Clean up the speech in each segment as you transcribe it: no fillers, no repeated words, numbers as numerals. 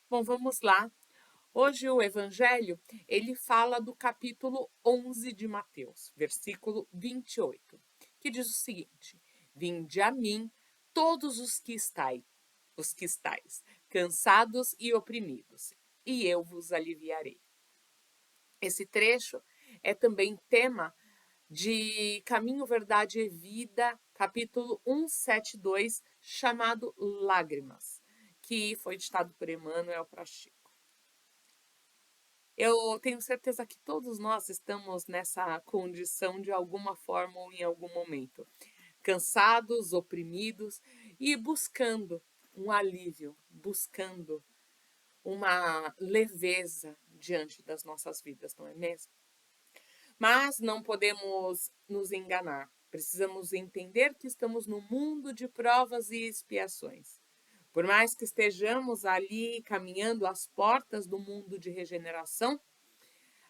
Bom, vamos lá. Hoje o Evangelho, ele fala do capítulo 11 de Mateus, versículo 28, que diz o seguinte: Vinde a mim, todos os que estáis cansados e oprimidos, e eu vos aliviarei. Esse trecho é também tema de Caminho, Verdade e Vida, capítulo 172, chamado Lágrimas, que foi ditado por Emmanuel para Chico. Eu tenho certeza que todos nós estamos nessa condição de alguma forma ou em algum momento, cansados, oprimidos e buscando um alívio, buscando uma leveza diante das nossas vidas, não é mesmo? Mas não podemos nos enganar. Precisamos entender que estamos no mundo de provas e expiações. Por mais que estejamos ali caminhando às portas do mundo de regeneração,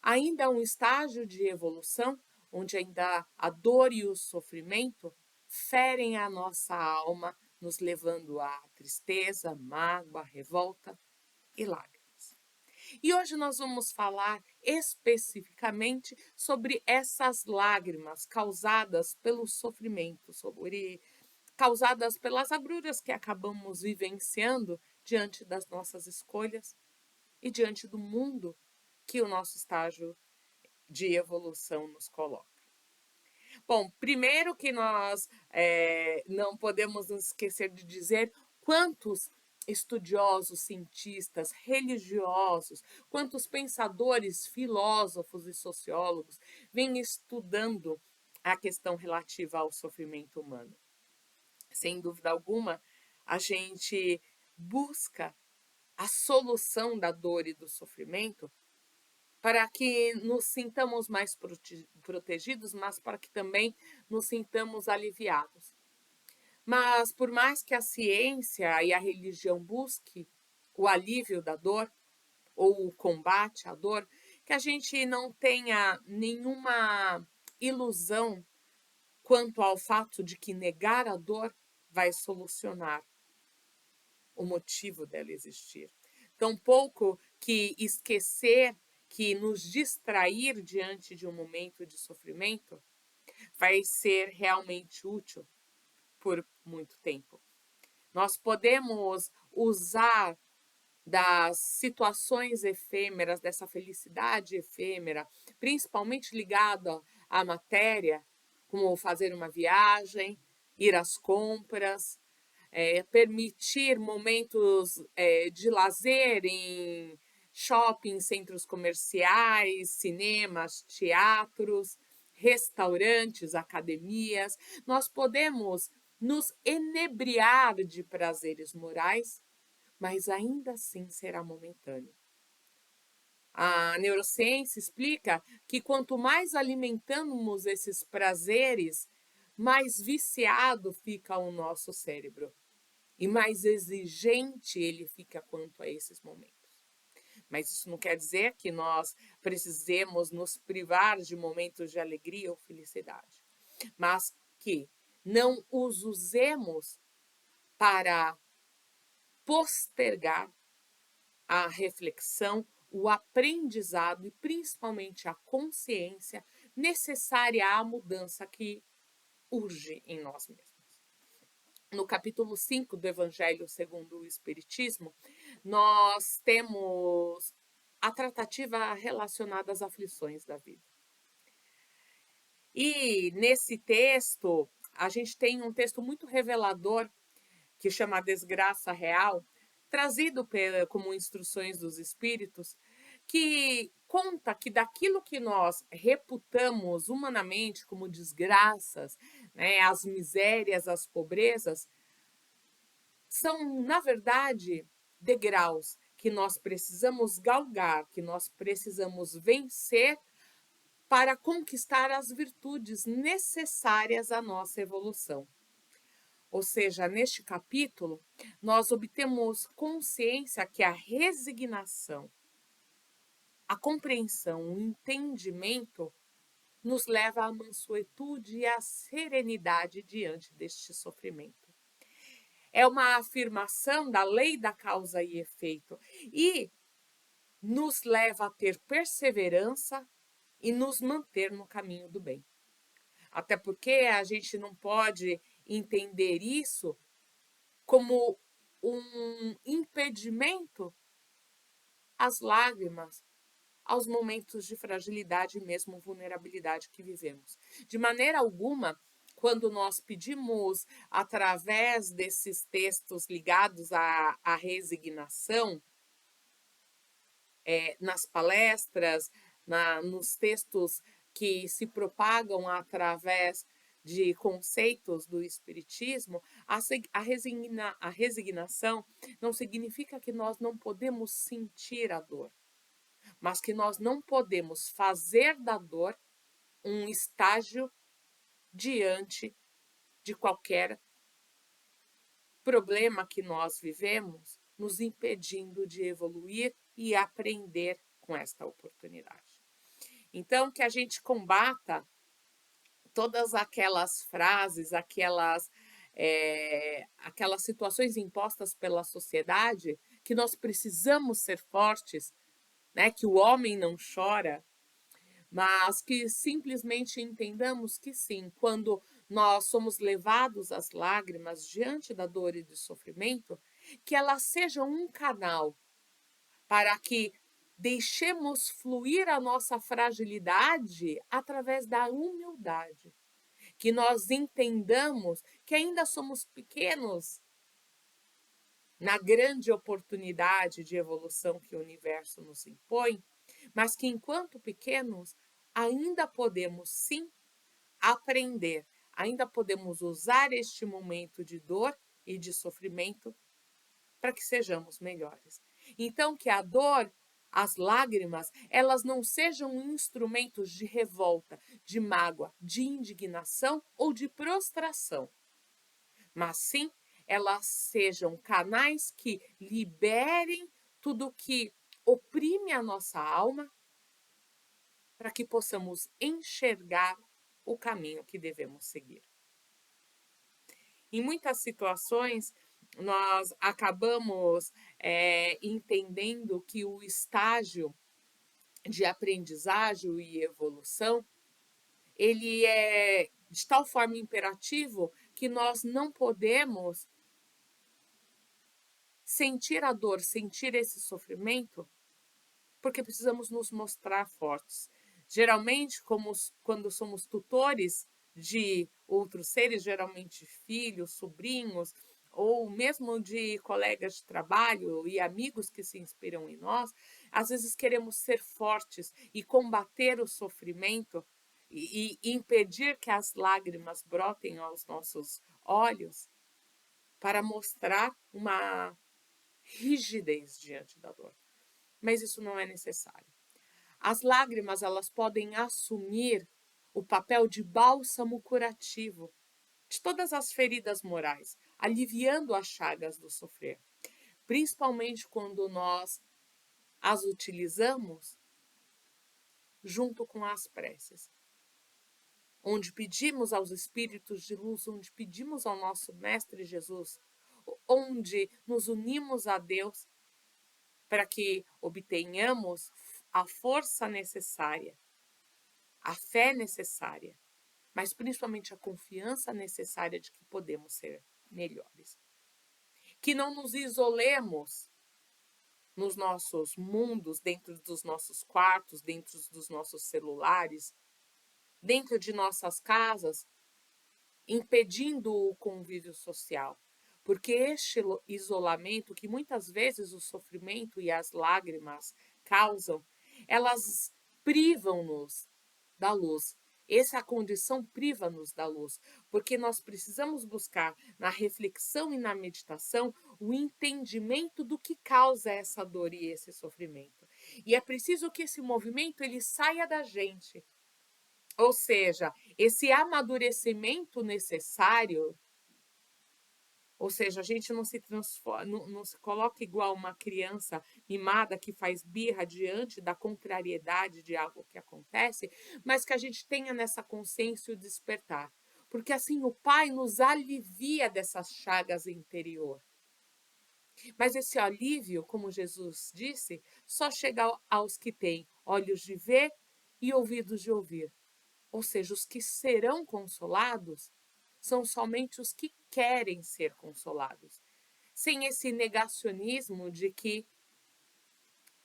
ainda há um estágio de evolução onde ainda a dor e o sofrimento ferem a nossa alma, nos levando à tristeza, mágoa, revolta e lágrimas. E hoje nós vamos falar especificamente sobre essas lágrimas causadas pelo sofrimento, causadas pelas agruras que acabamos vivenciando diante das nossas escolhas e diante do mundo que o nosso estágio de evolução nos coloca. Bom, primeiro que nós não podemos nos esquecer de dizer quantos estudiosos, cientistas, religiosos, quantos pensadores, filósofos e sociólogos vêm estudando a questão relativa ao sofrimento humano. Sem dúvida alguma, a gente busca a solução da dor e do sofrimento para que nos sintamos mais protegidos, mas para que também nos sintamos aliviados. Mas por mais que a ciência e a religião busque o alívio da dor ou o combate à dor, que a gente não tenha nenhuma ilusão quanto ao fato de que negar a dor vai solucionar o motivo dela existir. Tampouco que esquecer, que nos distrair diante de um momento de sofrimento vai ser realmente útil por muito tempo. Nós podemos usar das situações efêmeras, dessa felicidade efêmera, principalmente ligada à matéria, como fazer uma viagem, ir às compras, permitir momentos de lazer em shopping, centros comerciais, cinemas, teatros, restaurantes, academias. Nós podemos nos enebriar de prazeres morais, mas ainda assim será momentâneo. A neurociência explica que quanto mais alimentamos esses prazeres, mais viciado fica o nosso cérebro e mais exigente ele fica quanto a esses momentos. Mas isso não quer dizer que nós precisemos nos privar de momentos de alegria ou felicidade, mas que não os usemos para postergar a reflexão, o aprendizado e principalmente a consciência necessária à mudança que urge em nós mesmos. No capítulo 5 do Evangelho segundo o Espiritismo, nós temos a tratativa relacionada às aflições da vida. E nesse texto, a gente tem um texto muito revelador que chama Desgraça Real, trazido como instruções dos espíritos, que conta que daquilo que nós reputamos humanamente como desgraças, né, as misérias, as pobrezas, são, na verdade, degraus que nós precisamos galgar, que nós precisamos vencer para conquistar as virtudes necessárias à nossa evolução. Ou seja, neste capítulo, nós obtemos consciência que a resignação, a compreensão, o entendimento nos leva à mansuetude e à serenidade diante deste sofrimento. é uma afirmação da lei da causa e efeito e nos leva a ter perseverança e nos manter no caminho do bem. Até porque a gente não pode entender isso como um impedimento às lágrimas, aos momentos de fragilidade e mesmo vulnerabilidade que vivemos. De maneira alguma, quando nós pedimos, através desses textos ligados à resignação, nas palestras, nos textos que se propagam através de conceitos do Espiritismo, a resignação não significa que nós não podemos sentir a dor, mas que nós não podemos fazer da dor um estágio diante de qualquer problema que nós vivemos, nos impedindo de evoluir e aprender com esta oportunidade. Então, que a gente combata todas aquelas frases, aquelas situações impostas pela sociedade, que nós precisamos ser fortes, né? Que o homem não chora, mas que simplesmente entendamos que sim, quando nós somos levados às lágrimas diante da dor e do sofrimento, que elas sejam um canal para que deixemos fluir a nossa fragilidade através da humildade, que nós entendamos que ainda somos pequenos na grande oportunidade de evolução que o universo nos impõe, mas que enquanto pequenos ainda podemos sim aprender, ainda podemos usar este momento de dor e de sofrimento para que sejamos melhores. Então, que a dor, as lágrimas, elas não sejam instrumentos de revolta, de mágoa, de indignação ou de prostração, mas sim elas sejam canais que liberem tudo que oprime a nossa alma para que possamos enxergar o caminho que devemos seguir. Em muitas situações, nós acabamos entendendo que o estágio de aprendizagem e evolução, ele é de tal forma imperativo que nós não podemos sentir a dor, sentir esse sofrimento, porque precisamos nos mostrar fortes. Geralmente, quando somos tutores de outros seres, geralmente filhos, sobrinhos, ou mesmo de colegas de trabalho e amigos que se inspiram em nós, às vezes queremos ser fortes e combater o sofrimento e impedir que as lágrimas brotem aos nossos olhos para mostrar uma rigidez diante da dor. Mas isso não é necessário. As lágrimas, elas podem assumir o papel de bálsamo curativo de todas as feridas morais, aliviando as chagas do sofrer, principalmente quando nós as utilizamos junto com as preces, onde pedimos aos espíritos de luz, onde pedimos ao nosso Mestre Jesus, onde nos unimos a Deus para que obtenhamos a força necessária, a fé necessária, mas principalmente a confiança necessária de que podemos ser melhores. Que não nos isolemos nos nossos mundos, dentro dos nossos quartos, dentro dos nossos celulares, dentro de nossas casas, impedindo o convívio social. Porque este isolamento, que muitas vezes o sofrimento e as lágrimas causam, elas privam-nos da luz. Essa condição priva-nos da luz, porque nós precisamos buscar na reflexão e na meditação o entendimento do que causa essa dor e esse sofrimento. E é preciso que esse movimento ele saia da gente. Ou seja, esse amadurecimento necessário, ou seja, a gente não se transforma, não se coloca igual uma criança mimada que faz birra diante da contrariedade de algo que acontece, mas que a gente tenha nessa consciência o despertar. porque assim o Pai nos alivia dessas chagas interior. Mas esse alívio, como Jesus disse, só chega aos que têm olhos de ver e ouvidos de ouvir. Ou seja, os que serão consolados são somente os que querem ser consolados. Sem esse negacionismo de que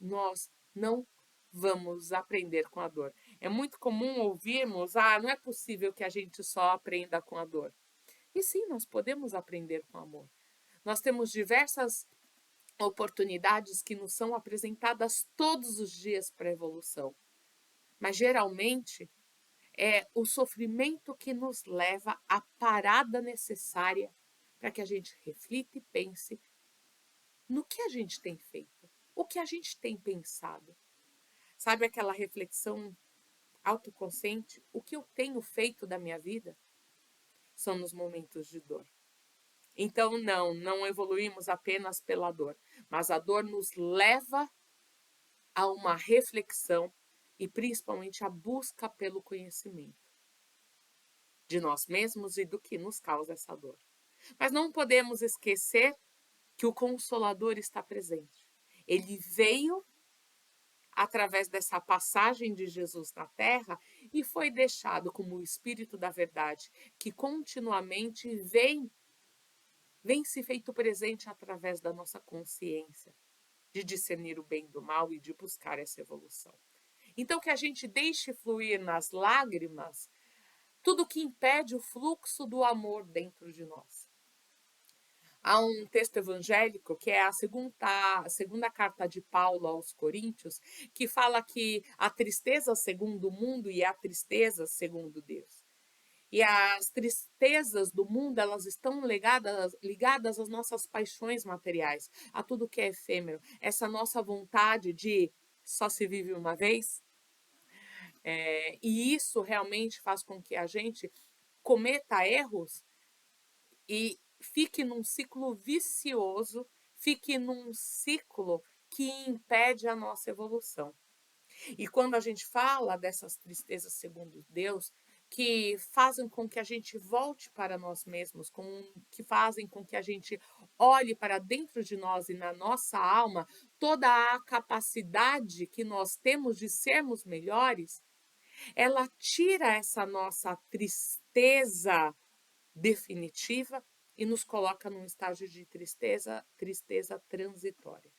nós não vamos aprender com a dor. É muito comum ouvirmos, não é possível que a gente só aprenda com a dor. E sim, nós podemos aprender com amor. Nós temos diversas oportunidades que nos são apresentadas todos os dias para a evolução. Mas geralmente é o sofrimento que nos leva à parada necessária para que a gente reflita e pense no que a gente tem feito, o que a gente tem pensado. Sabe aquela reflexão autoconsciente? O que eu tenho feito da minha vida? São nos momentos de dor. Então, não evoluímos apenas pela dor, mas a dor nos leva a uma reflexão e principalmente a busca pelo conhecimento de nós mesmos e do que nos causa essa dor. Mas não podemos esquecer que o Consolador está presente. Ele veio através dessa passagem de Jesus na Terra e foi deixado como o Espírito da Verdade, que continuamente vem se feito presente através da nossa consciência, de discernir o bem do mal e de buscar essa evolução. Então, que a gente deixe fluir nas lágrimas tudo que impede o fluxo do amor dentro de nós. Há um texto evangélico, que é a segunda carta de Paulo aos Coríntios, que fala que a tristeza segundo o mundo e a tristeza segundo Deus. E as tristezas do mundo, elas estão ligadas às nossas paixões materiais, a tudo que é efêmero. Essa nossa vontade de só se vive uma vez. E isso realmente faz com que a gente cometa erros e fique num ciclo vicioso, fique num ciclo que impede a nossa evolução. E quando a gente fala dessas tristezas segundo Deus, que fazem com que a gente volte para nós mesmos, que fazem com que a gente olhe para dentro de nós e na nossa alma toda a capacidade que nós temos de sermos melhores, ela tira essa nossa tristeza definitiva e nos coloca num estágio de tristeza transitória.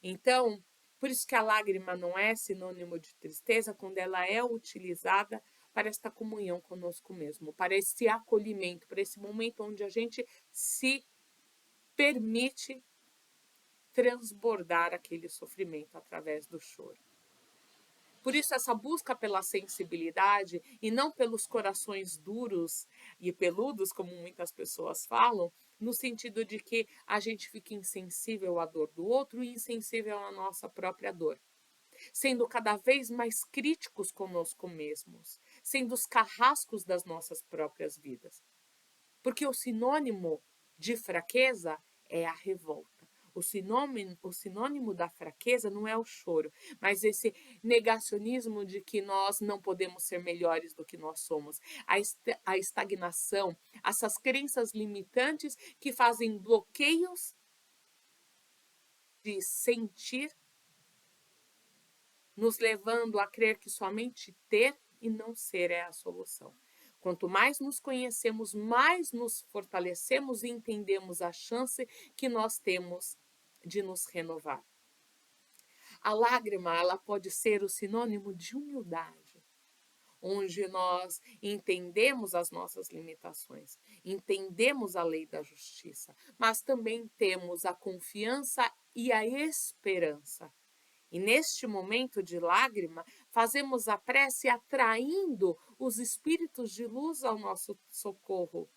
Então, por isso que a lágrima não é sinônimo de tristeza quando ela é utilizada para esta comunhão conosco mesmo, para esse acolhimento, para esse momento onde a gente se permite transbordar aquele sofrimento através do choro. Por isso, essa busca pela sensibilidade e não pelos corações duros e peludos, como muitas pessoas falam, no sentido de que a gente fica insensível à dor do outro e insensível à nossa própria dor. Sendo cada vez mais críticos conosco mesmos, sendo os carrascos das nossas próprias vidas. Porque o sinônimo de fraqueza é a revolta. O sinônimo da fraqueza não é o choro, mas esse negacionismo de que nós não podemos ser melhores do que nós somos. A estagnação, essas crenças limitantes que fazem bloqueios de sentir, nos levando a crer que somente ter e não ser é a solução. Quanto mais nos conhecemos, mais nos fortalecemos e entendemos a chance que nós temos de nos renovar. A lágrima, ela pode ser o sinônimo de humildade, onde nós entendemos as nossas limitações, entendemos a lei da justiça, mas também temos a confiança e a esperança. E neste momento de lágrima, fazemos a prece atraindo os espíritos de luz ao nosso socorro.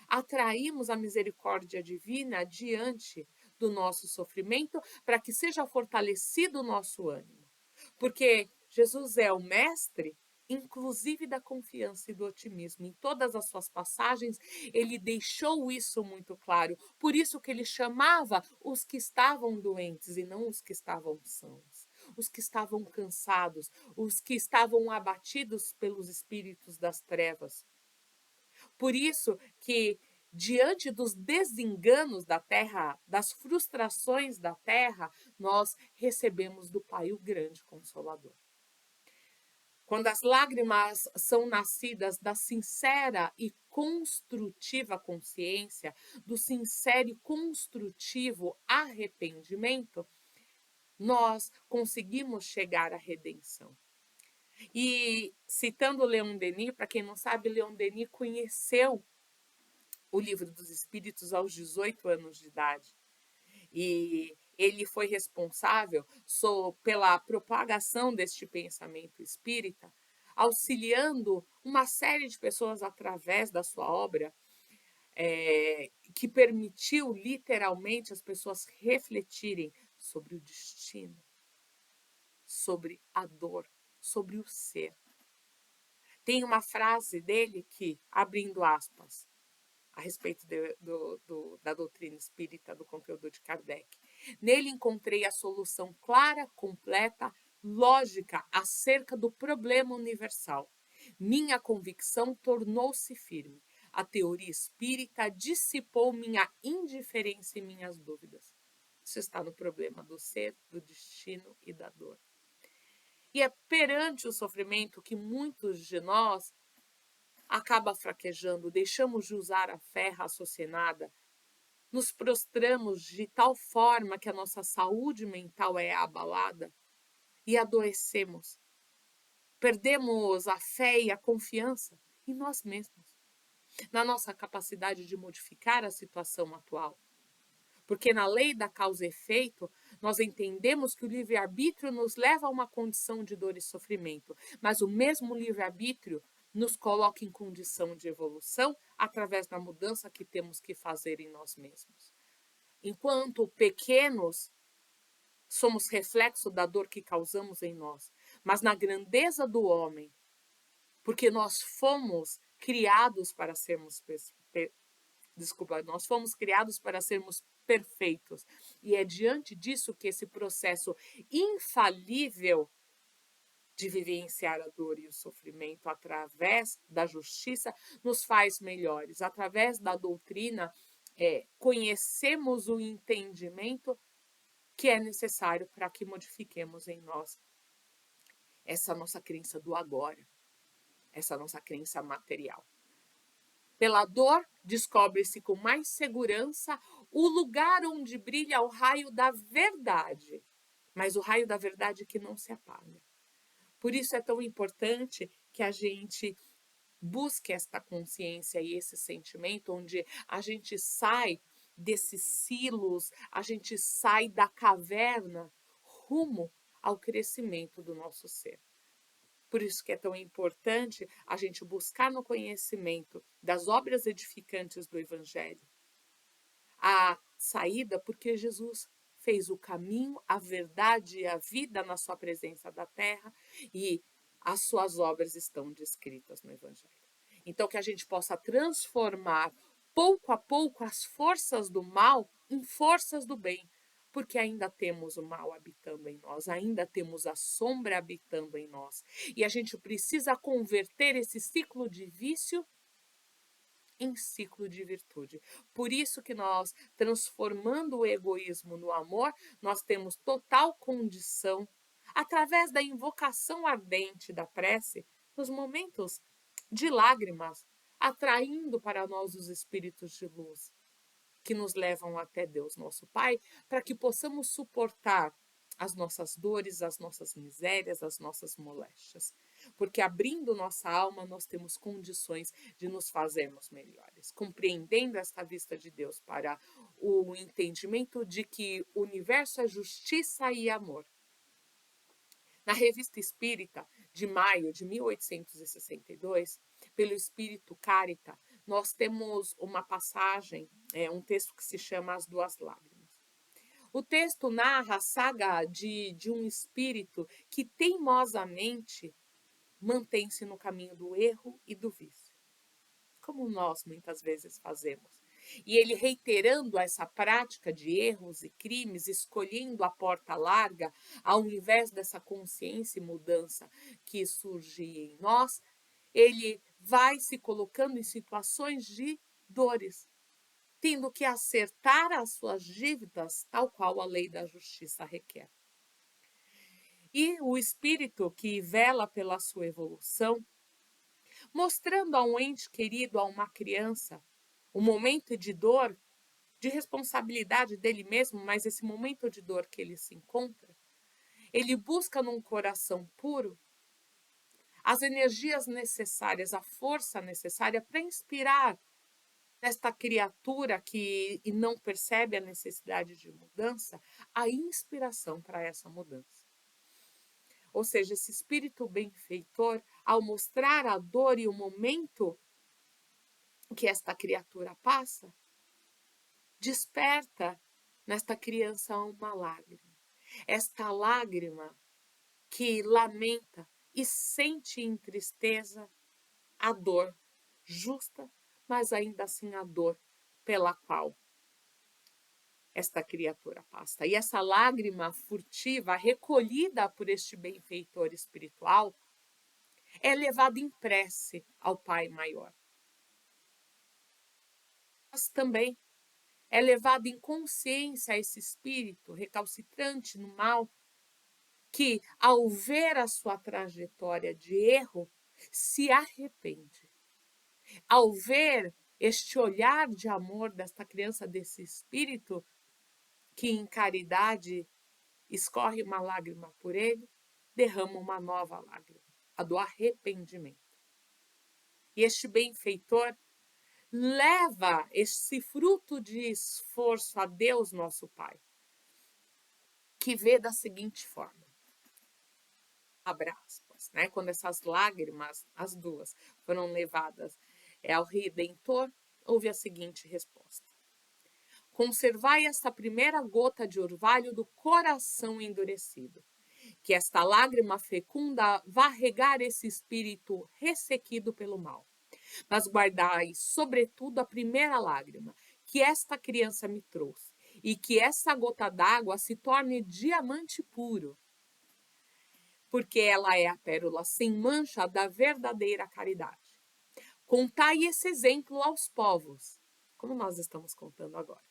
Atraímos a misericórdia divina diante do nosso sofrimento para que seja fortalecido o nosso ânimo. Porque Jesus é o mestre, inclusive da confiança e do otimismo. Em todas as suas passagens, ele deixou isso muito claro. Por isso que ele chamava os que estavam doentes e não os que estavam sãos. Os que estavam cansados, os que estavam abatidos pelos espíritos das trevas. Por isso que, diante dos desenganos da terra, das frustrações da terra, nós recebemos do Pai o grande Consolador. Quando as lágrimas são nascidas da sincera e construtiva consciência, do sincero e construtivo arrependimento, nós conseguimos chegar à redenção. E, citando Leon Denis, para quem não sabe, Leon Denis conheceu o Livro dos Espíritos aos 18 anos de idade. E ele foi responsável pela propagação deste pensamento espírita, auxiliando uma série de pessoas através da sua obra, que permitiu literalmente as pessoas refletirem sobre o destino, sobre a dor, sobre o ser. Tem uma frase dele que, abrindo aspas, a respeito da doutrina espírita, do conteúdo de Kardec. Nele encontrei a solução clara, completa, lógica acerca do problema universal. Minha convicção tornou-se firme. A teoria espírita dissipou minha indiferença e minhas dúvidas. Isso está no problema do ser, do destino e da dor. E é perante o sofrimento que muitos de nós acaba fraquejando, deixamos de usar a fé raciocinada, nos prostramos de tal forma que a nossa saúde mental é abalada e adoecemos. Perdemos a fé e a confiança em nós mesmos, na nossa capacidade de modificar a situação atual. Porque na lei da causa e efeito, nós entendemos que o livre-arbítrio nos leva a uma condição de dor e sofrimento, mas o mesmo livre-arbítrio nos coloca em condição de evolução através da mudança que temos que fazer em nós mesmos. Enquanto pequenos, somos reflexo da dor que causamos em nós, mas na grandeza do homem, porque nós fomos criados para sermos nós fomos criados para sermos perfeitos. E é diante disso que esse processo infalível de vivenciar a dor e o sofrimento através da justiça nos faz melhores. Através da doutrina, conhecemos o entendimento que é necessário para que modifiquemos em nós essa nossa crença do agora, essa nossa crença material. Pela dor, descobre-se com mais segurança o lugar onde brilha o raio da verdade, mas o raio da verdade que não se apaga. Por isso é tão importante que a gente busque esta consciência e esse sentimento onde a gente sai desses silos, a gente sai da caverna rumo ao crescimento do nosso ser. Por isso que é tão importante a gente buscar no conhecimento das obras edificantes do Evangelho a saída, porque Jesus fez o caminho, a verdade e a vida na sua presença da terra e as suas obras estão descritas no Evangelho. Então, que a gente possa transformar pouco a pouco as forças do mal em forças do bem, porque ainda temos o mal habitando em nós, ainda temos a sombra habitando em nós. E a gente precisa converter esse ciclo de vício em ciclo de virtude. Por isso que nós, transformando o egoísmo no amor, nós temos total condição, através da invocação ardente da prece, nos momentos de lágrimas, atraindo para nós os espíritos de luz, que nos levam até Deus, nosso Pai, para que possamos suportar as nossas dores, as nossas misérias, as nossas moléstias. Porque abrindo nossa alma, nós temos condições de nos fazermos melhores, compreendendo esta vista de Deus para o entendimento de que o universo é justiça e amor. Na Revista Espírita, de maio de 1862, pelo Espírito Carita, nós temos uma passagem, um texto que se chama As Duas Lágrimas. O texto narra a saga de um espírito que teimosamente mantém-se no caminho do erro e do vício, como nós muitas vezes fazemos. E ele, reiterando essa prática de erros e crimes, escolhendo a porta larga, ao invés dessa consciência e mudança que surge em nós, ele vai se colocando em situações de dores, tendo que acertar as suas dívidas, tal qual a lei da justiça requer. E o espírito que vela pela sua evolução, mostrando a um ente querido, a uma criança, o momento de dor, de responsabilidade dele mesmo, mas esse momento de dor que ele se encontra, ele busca num coração puro as energias necessárias, a força necessária para inspirar esta criatura que não percebe a necessidade de mudança, a inspiração para essa mudança. Ou seja, esse espírito benfeitor, ao mostrar a dor e o momento que esta criatura passa, desperta nesta criança uma lágrima. Esta lágrima que lamenta e sente em tristeza a dor justa, mas ainda assim a dor pela qual esta criatura passa. E essa lágrima furtiva, recolhida por este benfeitor espiritual, é levada em prece ao Pai Maior. Mas também é levado em consciência a esse espírito recalcitrante no mal, que, ao ver a sua trajetória de erro, se arrepende. Ao ver este olhar de amor desta criança, desse espírito, que em caridade escorre uma lágrima por ele, derrama uma nova lágrima, a do arrependimento. E este benfeitor leva esse fruto de esforço a Deus, nosso Pai, que vê da seguinte forma, abre aspas, né? Quando essas lágrimas, as duas, foram levadas ao Redentor, houve a seguinte resposta: conservai esta primeira gota de orvalho do coração endurecido, que esta lágrima fecunda vá regar esse espírito ressequido pelo mal. Mas guardai, sobretudo, a primeira lágrima, que esta criança me trouxe, e que essa gota d'água se torne diamante puro, porque ela é a pérola sem mancha da verdadeira caridade. Contai esse exemplo aos povos, como nós estamos contando agora.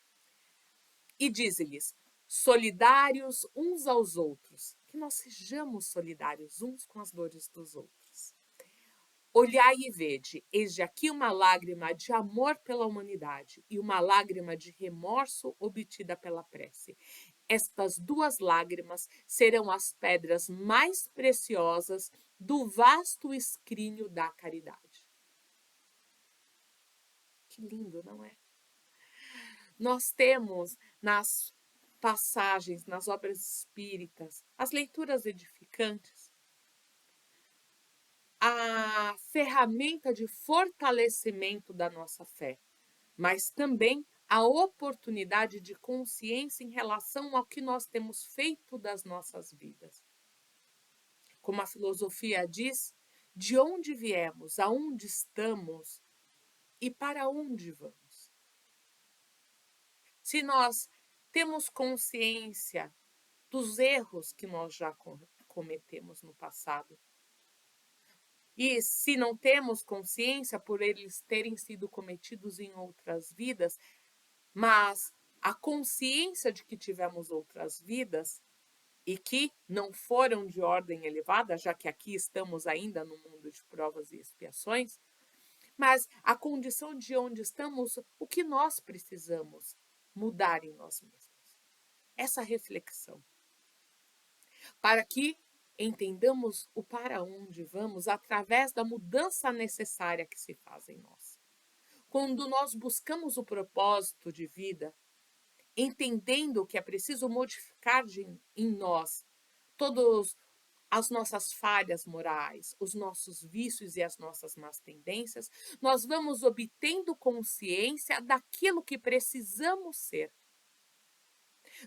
E dize-lhes, solidários uns aos outros, que nós sejamos solidários uns com as dores dos outros. Olhai e vede, eis de aqui uma lágrima de amor pela humanidade e uma lágrima de remorso obtida pela prece. Estas duas lágrimas serão as pedras mais preciosas do vasto escrínio da caridade. Que lindo, não é? Nós temos nas passagens, nas obras espíritas, as leituras edificantes, a ferramenta de fortalecimento da nossa fé, mas também a oportunidade de consciência em relação ao que nós temos feito das nossas vidas. Como a filosofia diz, de onde viemos, aonde estamos e para onde vamos. Se nós temos consciência dos erros que nós já cometemos no passado, e se não temos consciência por eles terem sido cometidos em outras vidas, mas a consciência de que tivemos outras vidas e que não foram de ordem elevada, já que aqui estamos ainda no mundo de provas e expiações, mas a condição de onde estamos, o que nós precisamos mudar em nós mesmos. Essa reflexão. Para que entendamos o para onde vamos através da mudança necessária que se faz em nós. Quando nós buscamos o propósito de vida, entendendo que é preciso modificar em nós todas as nossas falhas morais, os nossos vícios e as nossas más tendências, nós vamos obtendo consciência daquilo que precisamos ser.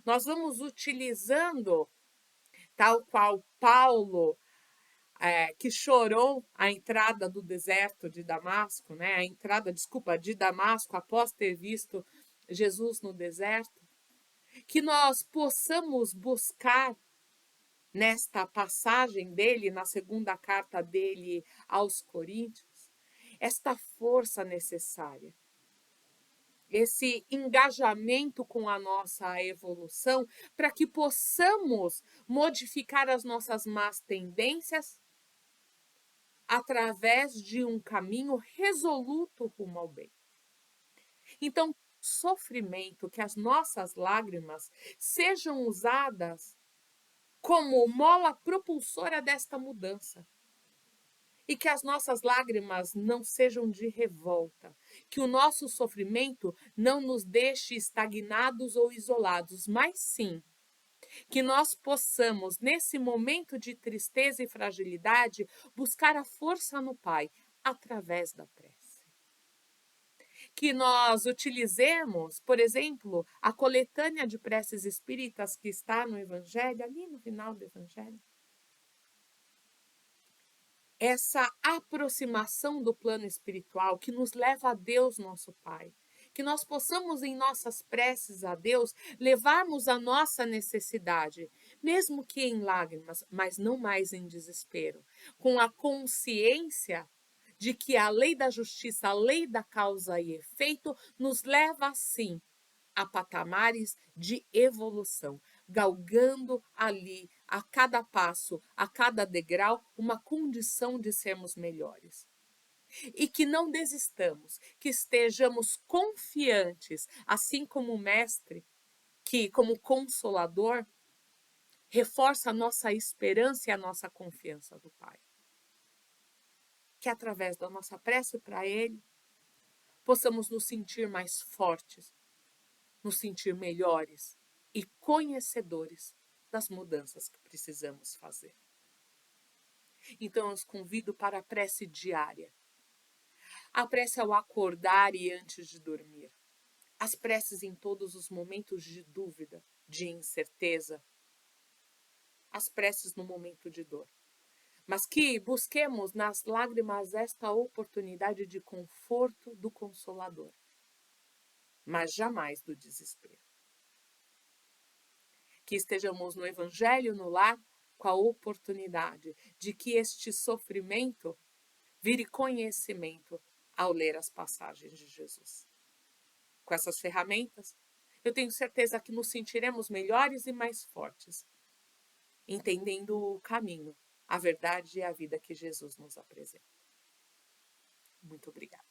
Nós vamos utilizando, tal qual Paulo, que chorou a entrada do deserto de Damasco, né? De Damasco após ter visto Jesus no deserto, que nós possamos buscar nesta passagem dele, na segunda carta dele aos Coríntios, esta força necessária, esse engajamento com a nossa evolução, para que possamos modificar as nossas más tendências através de um caminho resoluto rumo ao bem. Então, sofrimento, que as nossas lágrimas sejam usadas como mola propulsora desta mudança. E que as nossas lágrimas não sejam de revolta, que o nosso sofrimento não nos deixe estagnados ou isolados, mas sim que nós possamos, nesse momento de tristeza e fragilidade, buscar a força no Pai através da prece. Que nós utilizemos, por exemplo, a coletânea de preces espíritas que está no Evangelho, ali no final do Evangelho. Essa aproximação do plano espiritual que nos leva a Deus, nosso Pai. Que nós possamos, em nossas preces a Deus, levarmos a nossa necessidade, mesmo que em lágrimas, mas não mais em desespero, com a consciência de que a lei da justiça, a lei da causa e efeito, nos leva, sim, a patamares de evolução, galgando ali, a cada passo, a cada degrau, uma condição de sermos melhores. E que não desistamos, que estejamos confiantes, assim como o Mestre, que, como Consolador, reforça a nossa esperança e a nossa confiança do Pai. Que através da nossa prece para Ele, possamos nos sentir mais fortes, nos sentir melhores e conhecedores das mudanças que precisamos fazer. Então, eu os convido para a prece diária. A prece ao acordar e antes de dormir. As preces em todos os momentos de dúvida, de incerteza. As preces no momento de dor. Mas que busquemos nas lágrimas esta oportunidade de conforto do Consolador. Mas jamais do desespero. Que estejamos no Evangelho, no lar, com a oportunidade de que este sofrimento vire conhecimento ao ler as passagens de Jesus. Com essas ferramentas, eu tenho certeza que nos sentiremos melhores e mais fortes, entendendo o caminho, a verdade e a vida que Jesus nos apresenta. Muito obrigada.